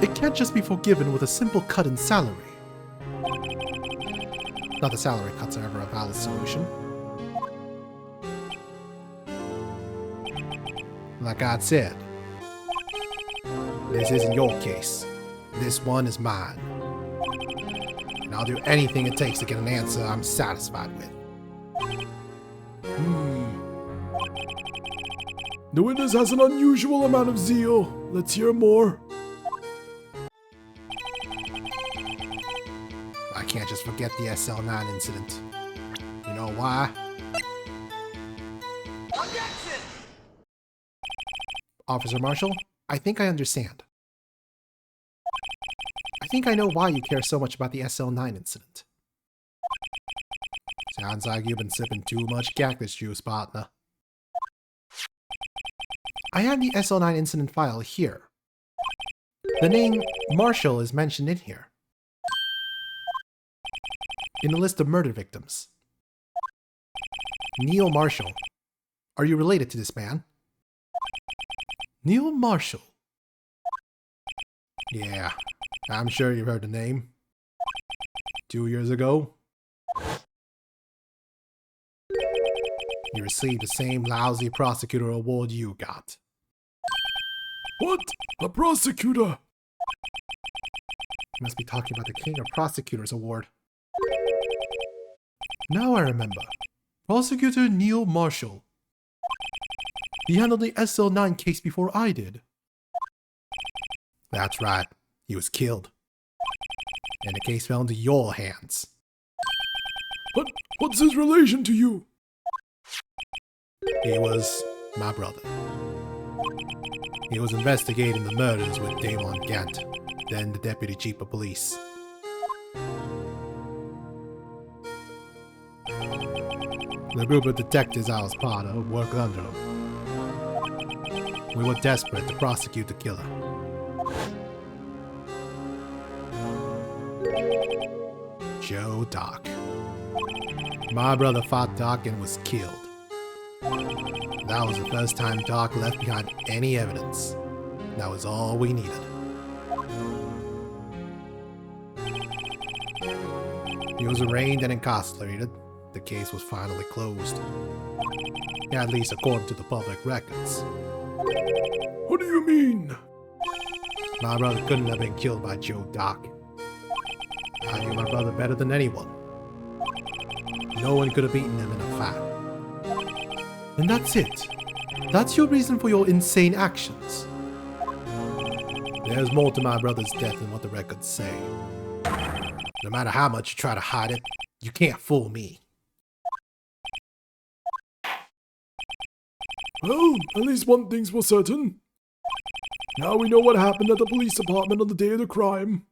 It can't just be forgiven with a simple cut in salary. Not that salary cuts are ever a valid solution. Like I said, this isn't your case. This one is mine. And I'll do anything it takes to get an answer I'm satisfied with. The witness has an unusual amount of zeal. Let's hear more. I can't just forget the SL9 incident. You know why? Objection! Officer Marshall, I think I understand. I think I know why you care so much about the SL9 incident. Sounds like you've been sipping too much cactus juice, partner. I have the SL9 incident file here. The name Marshall is mentioned in here. In the list of murder victims. Neil Marshall. Are you related to this man? Neil Marshall. Yeah, I'm sure you've heard the name. 2 years ago, you received the same lousy prosecutor award you got. What? A prosecutor? You must be talking about the King of Prosecutors Award. Now I remember. Prosecutor Neil Marshall. He handled the SL9 case before I did. That's right. He was killed. And the case fell into your hands. But what's his relation to you? He was my brother. He was investigating the murders with Damon Gant, then the deputy chief of police. The group of detectives I was part of worked under him. We were desperate to prosecute the killer. Joe Doc. My brother fought Doc and was killed. That was the first time Doc left behind any evidence. That was all we needed. He was arraigned and incarcerated. The case was finally closed. At least according to the public records. What do you mean? My brother couldn't have been killed by Joe Doc. I knew my brother better than anyone. No one could have beaten him in a fight. And that's it. That's your reason for your insane actions. There's more to my brother's death than what the records say. No matter how much you try to hide it, you can't fool me. Well, at least one thing's for certain. Now we know what happened at the police department on the day of the crime.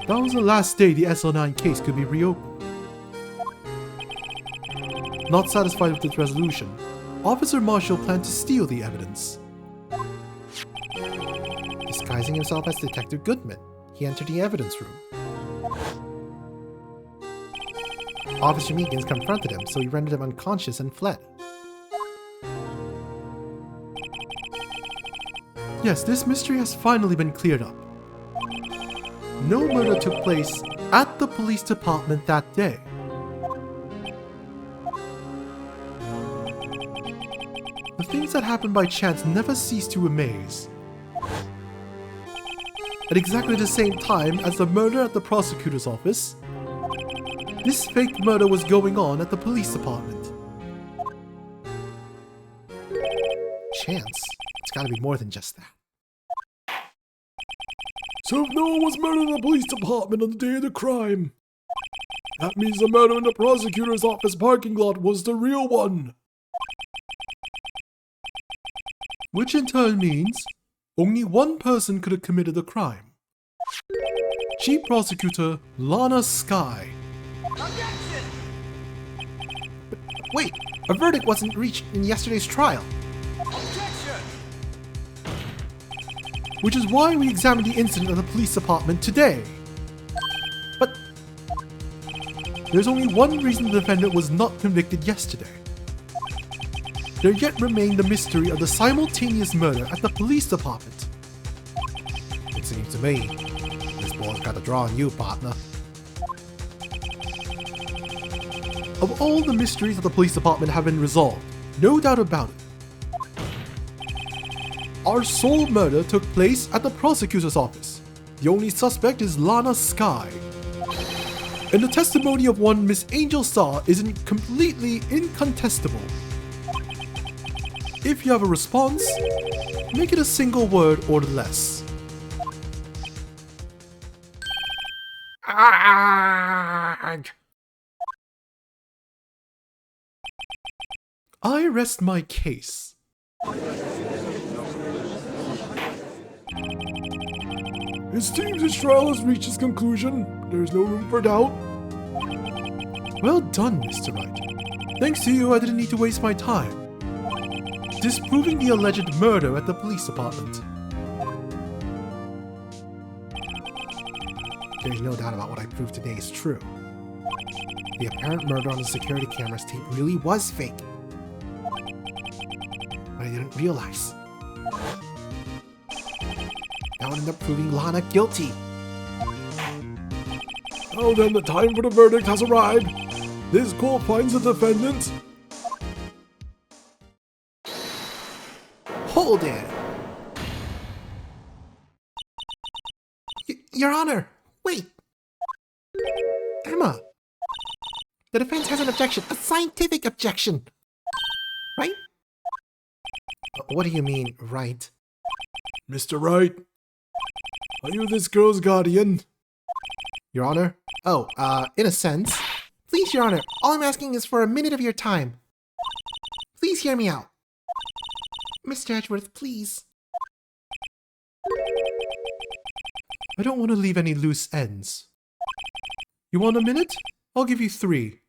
That was the last day the SL9 case could be reopened. Not satisfied with its resolution, Officer Marshall planned to steal the evidence. Disguising himself as Detective Goodman, he entered the evidence room. Officer Meekins confronted him, so he rendered him unconscious and fled. Yes, this mystery has finally been cleared up. No murder took place at the police department that day. The things that happen by chance never cease to amaze. At exactly the same time as the murder at the prosecutor's office, this fake murder was going on at the police department. Chance? It's gotta be more than just that. So if no one was murdered in the police department on the day of the crime, that means the murder in the prosecutor's office parking lot was the real one. Which in turn means only one person could have committed the crime. Chief Prosecutor Lana Skye. Objection! But wait, a verdict wasn't reached in yesterday's trial. Objection! Which is why we examined the incident at the police department today. But there's only one reason the defendant was not convicted yesterday. There yet remained the mystery of the simultaneous murder at the police department. Seems to me, this ball's got the draw on you, partner. Of all the mysteries of the police department have been resolved, no doubt about it. Our sole murder took place at the prosecutor's office. The only suspect is Lana Sky. And the testimony of one Miss Angel Star is completely incontestable. If you have a response, make it a single word or less. I rest my case. It seems this trial has reached its conclusion. There is no room for doubt. Well done, Mr. Wright. Thanks to you, I didn't need to waste my time disproving the alleged murder at the police department. There's no doubt about what I proved today is true. The apparent murder on the security camera's tape really was fake. But I didn't realize. That would end up proving Lana guilty. Now then, the time for the verdict has arrived. This court finds the defendant. Hold it! Your Honor! Wait! Emma! The defense has an objection. A scientific objection! Right? What do you mean, right? Mr. Wright, are you this girl's guardian? Your Honor? Oh, in a sense. Please, Your Honor, all I'm asking is for a minute of your time. Please hear me out. Mr. Edgeworth, please. I don't want to leave any loose ends. You want a minute? I'll give you 3.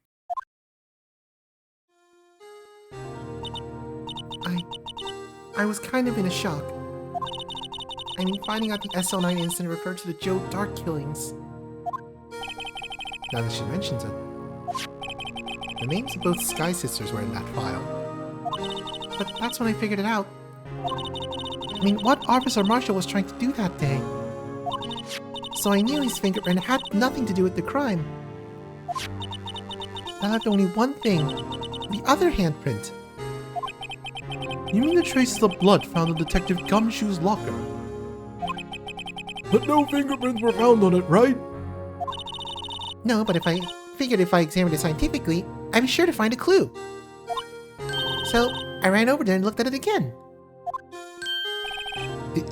I was kind of in a shock. I mean, finding out the SL9 incident referred to the Joe Dark killings. Now that she mentions it, the names of both Sky Sisters were in that file. But that's when I figured it out. I mean, what Officer Marshall was trying to do that day? So I knew his fingerprint had nothing to do with the crime. That left only one thing, the other handprint. You mean the traces of blood found in Detective Gumshoe's locker? But no fingerprints were found on it, right? No, but if I examined it scientifically, I'd be sure to find a clue. So I ran over there and looked at it again.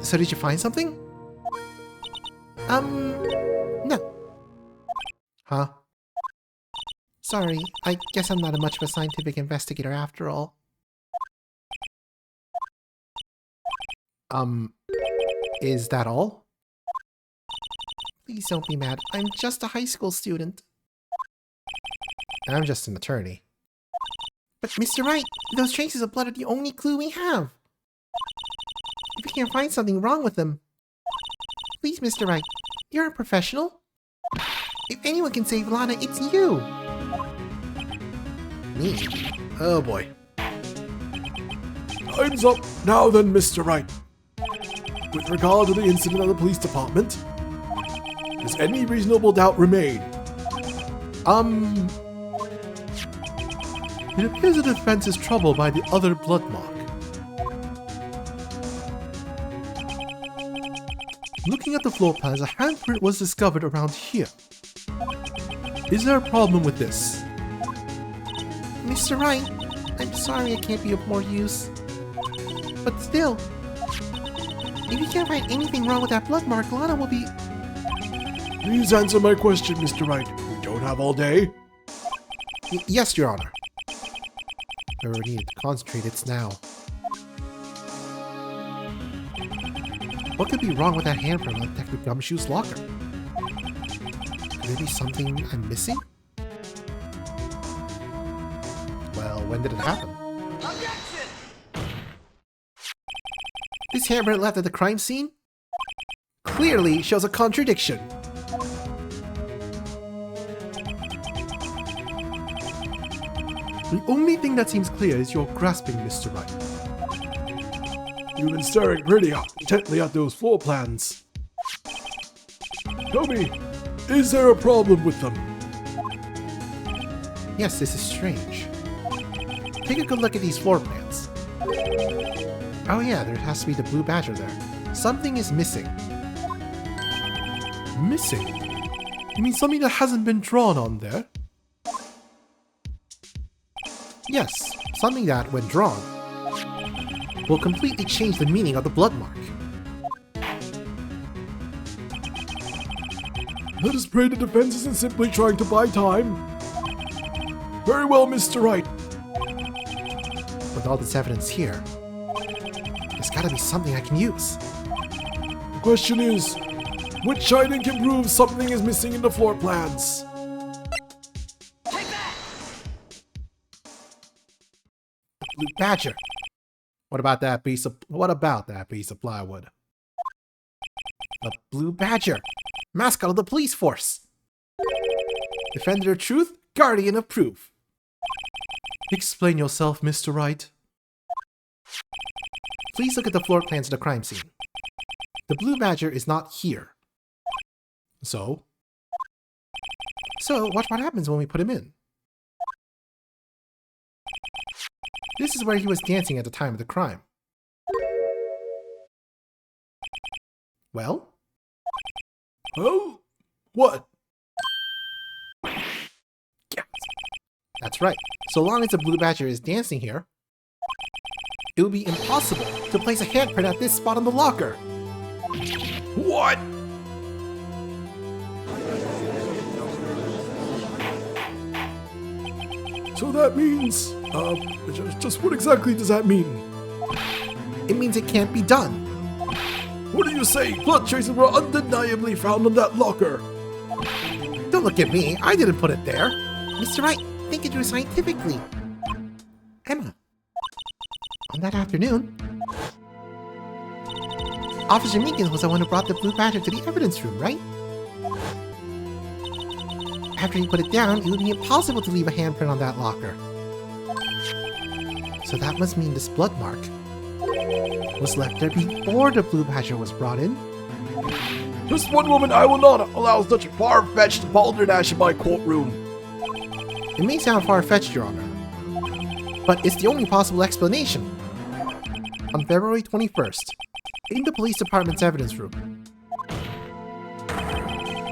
So did you find something? No. Huh? Sorry, I guess I'm not much of a scientific investigator after all. Is that all? Please don't be mad. I'm just a high school student. I'm just an attorney. But Mr. Wright, those traces of blood are the only clue we have. If we can't find something wrong with them... Please, Mr. Wright, you're a professional. If anyone can save Lana, it's you. Me? Oh boy. Time's up. Now then, Mr. Wright. With regard to the incident at the police department, does any reasonable doubt remain? It appears the defense is troubled by the other blood mark. Looking at the floor plans, a handprint was discovered around here. Is there a problem with this? Mr. Wright, I'm sorry I can't be of more use. But still, if you can't find anything wrong with that blood mark, Lana will be... Please answer my question, Mr. Wright. We don't have all day. Yes, Your Honor. I really need to concentrate, it's now. What could be wrong with that handprint on Detective Gumshoe's locker? Could there be something I'm missing? Well, when did it happen? Objection! This handprint left at the crime scene clearly shows a contradiction. The only thing that seems clear is your grasping, Mr. Wright. You've been staring pretty intently at those floor plans. Tell me, is there a problem with them? Yes, this is strange. Take a good look at these floor plans. Oh yeah, there has to be the blue badger there. Something is missing. Missing? You mean something that hasn't been drawn on there? Yes, something that, when drawn, will completely change the meaning of the blood mark. Let us pray the defense isn't simply trying to buy time. Very well, Mr. Wright. With all this evidence here, there's gotta be something I can use. The question is, which item can prove something is missing in the floor plans? Take that! Blue badger. What about that piece of plywood? A blue badger, mascot of the police force. Defender of truth, guardian of proof. Explain yourself, Mr. Wright. Please look at the floor plans of the crime scene. The blue badger is not here. So, watch what happens when we put him in. This is where he was dancing at the time of the crime. Well? Oh? What? That's right. So long as the blue badger is dancing here, it would be impossible to place a handprint at this spot on the locker. What? So that means, just what exactly does that mean? It means it can't be done. What do you say? Blood traces were undeniably found on that locker. Don't look at me. I didn't put it there. Mr. Wright, think it through scientifically. Emma, on that afternoon, Officer Meekins was the one who brought the blue badger to the evidence room, right? After he put it down, it would be impossible to leave a handprint on that locker. So that must mean this blood mark was left there before the blue badger was brought in. Just one woman, I will not allow such far-fetched balderdash in my courtroom. It may sound far-fetched, Your Honor, but it's the only possible explanation. On February 21st, in the police department's evidence room,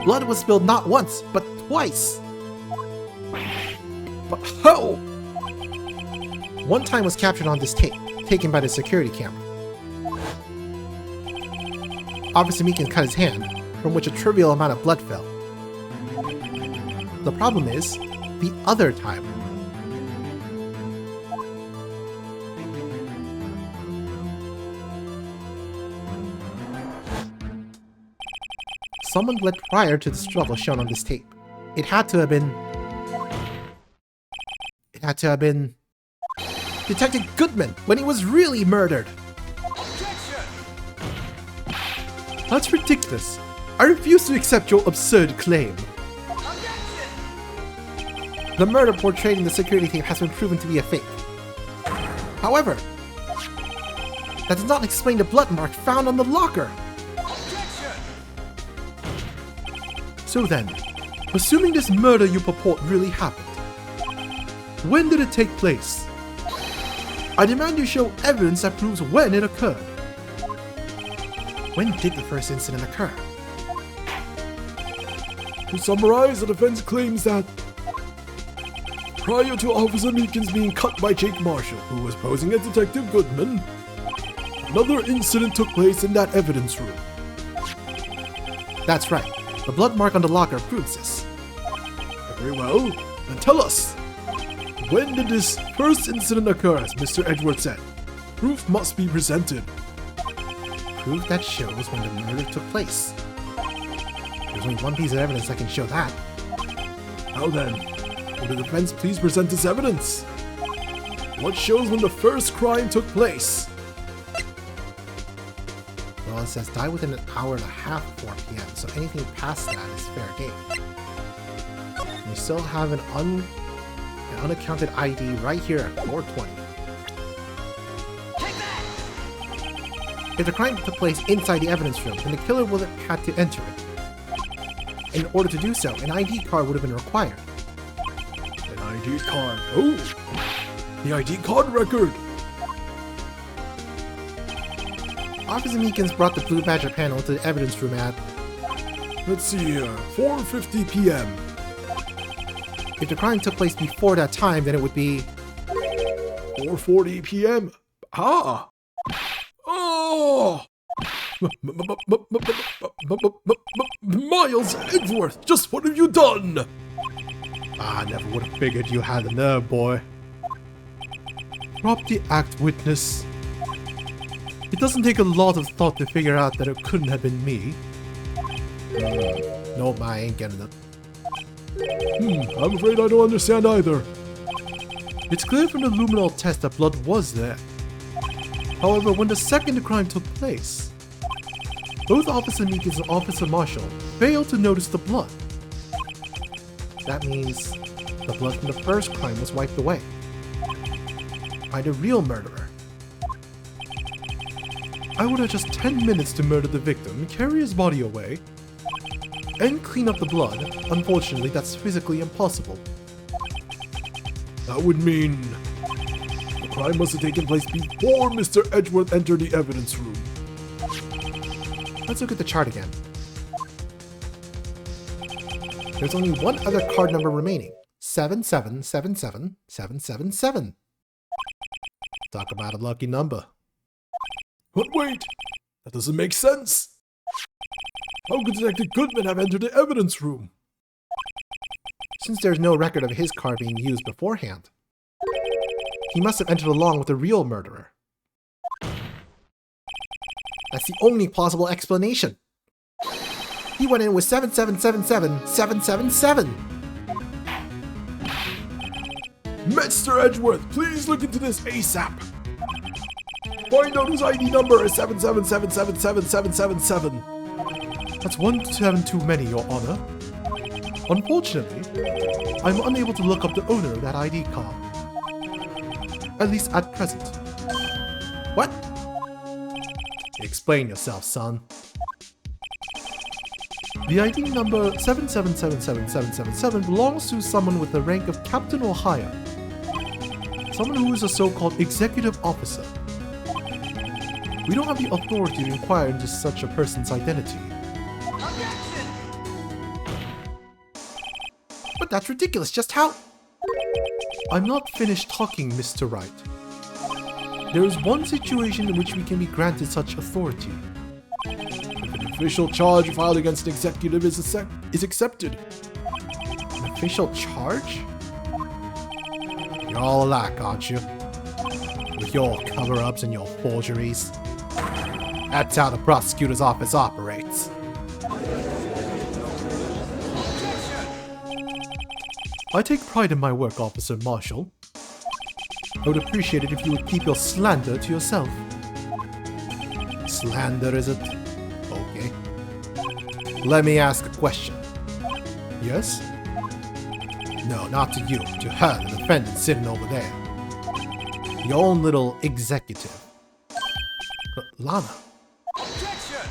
blood was spilled not once, but twice. But how? One time was captured on this tape, taken by the security camera. Officer Meekins cut his hand, from which a trivial amount of blood fell. The problem is, the other time. Someone bled prior to the struggle shown on this tape. It had to have been Detective Goodman when he was really murdered. Objection! That's ridiculous. I refuse to accept your absurd claim. Objection! The murder portrayed in the security tape has been proven to be a fake. However, that does not explain the blood mark found on the locker. Objection! So then, assuming this murder you purport really happened, when did it take place? I demand you show evidence that proves when it occurred. When did the first incident occur? To summarize, the defense claims that prior to Officer Meekins being cut by Jake Marshall, who was posing as Detective Goodman, another incident took place in that evidence room. That's right. The blood mark on the locker proves this. Very well. Then tell us, when did this first incident occur, as Mr. Edwards said? Proof must be presented. Proof that shows when the murder took place. There's only one piece of evidence that can show that. How then? Will the defense please present its evidence? What shows when the first crime took place? Well, it says die within an hour and a half of 4 p.m., so anything past that is fair game. We still have an unaccounted ID right here at 4:20. Take that! If the crime took place inside the evidence room, then the killer will have had to enter it. In order to do so, an ID card would have been required. An ID card. Oh! The ID card record! Officer Meekins brought the Blue Badger panel to the evidence room at... Let's see here. 4:50 p.m. If the crime took place before that time, then it would be... 4:40 p.m. Ah! Oh! Miles Edgeworth, just what have you done? I never would have figured you had the nerve, boy. Drop the act, witness. It doesn't take a lot of thought to figure out that it couldn't have been me. Nope, I ain't getting it. I'm afraid I don't understand either. It's clear from the luminol test that blood was there. However, when the second crime took place, both Officer Meekins and Officer Marshall failed to notice the blood. That means the blood from the first crime was wiped away by the real murderer. I would have just 10 minutes to murder the victim, carry his body away, and clean up the blood. Unfortunately, that's physically impossible. That would mean the crime must have taken place before Mr. Edgeworth entered the evidence room. Let's look at the chart again. There's only one other card number remaining. 7777777. Talk about a lucky number. But wait, that doesn't make sense. How could Detective Goodman have entered the evidence room? Since there's no record of his card being used beforehand, he must have entered along with the real murderer. That's the only plausible explanation. He went in with 7777777. Mr. Edgeworth, please look into this ASAP. Find out whose ID number is 7777777. That's 1 too many, Your Honor. Unfortunately, I'm unable to look up the owner of that ID card. At least at present. What? Explain yourself, son. The ID number 7777777 belongs to someone with the rank of Captain or higher. Someone who is a so-called executive officer. We don't have the authority to inquire into such a person's identity. Objection! But that's ridiculous, just how... I'm not finished talking, Mr. Wright. There is one situation in which we can be granted such authority. If an official charge filed against an executive is accepted. An official charge? You're all alike, aren't you? With your cover-ups and your forgeries. That's how the prosecutor's office operates. I take pride in my work, Officer Marshall. I would appreciate it if you would keep your slander to yourself. Slander, is it? Okay. Let me ask a question. Yes? No, not to you. To her, the defendant sitting over there. Your own little executive. Lana. Objection!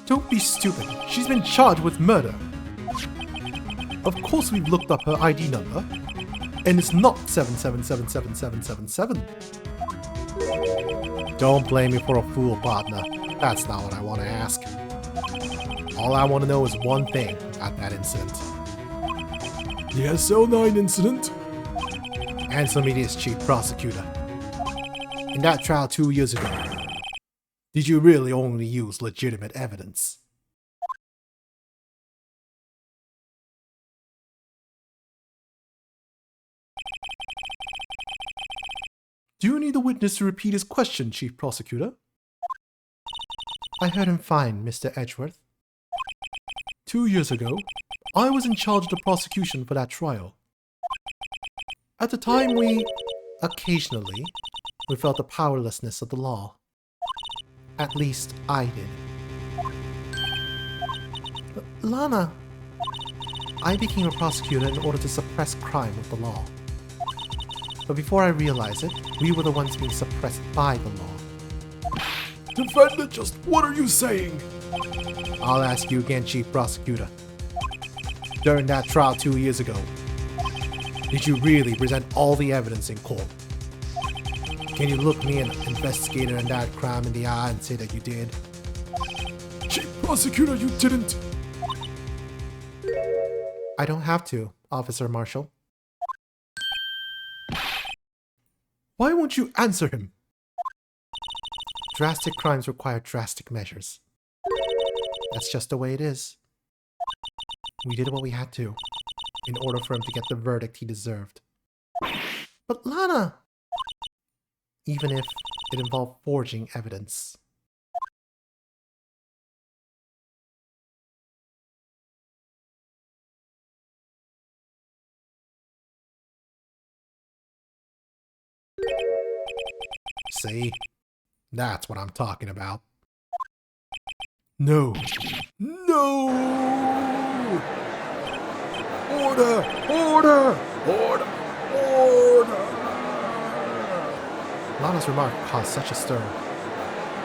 Don't be stupid. She's been charged with murder. Of course we've looked up her ID number, and it's not 7777777. Don't blame me for a fool, partner. That's not what I want to ask. All I want to know is one thing about that incident. The SL9 incident? Answer me this, Chief Prosecutor. In that trial 2 years ago, did you really only use legitimate evidence? Do you need the witness to repeat his question, Chief Prosecutor? I heard him fine, Mr. Edgeworth. 2 years ago, I was in charge of the prosecution for that trial. At the time, occasionally, we felt the powerlessness of the law. At least I did. Lana, I became a prosecutor in order to suppress crime with the law. But before I realized it, we were the ones being suppressed by the law. Defendant, just what are you saying? I'll ask you again, Chief Prosecutor. During that trial 2 years ago, did you really present all the evidence in court? Can you look me, an investigator in that crime, in the eye and say that you did? Chief Prosecutor, you didn't. I don't have to, Officer Marshall. Why won't you answer him? Drastic crimes require drastic measures. That's just the way it is. We did what we had to, in order for him to get the verdict he deserved. But Lana! Even if it involved forging evidence. See? That's what I'm talking about. No. No! Order! Order! Order! Order! Lana's remark caused such a stir.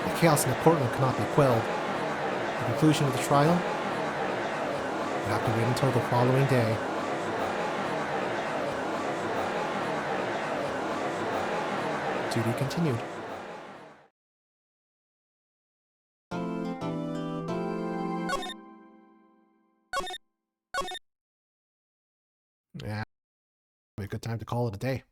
The chaos in the courtroom could not be quelled. The conclusion of the trial would have to wait until the following day. To be continued. Yeah, a good time to call it a day.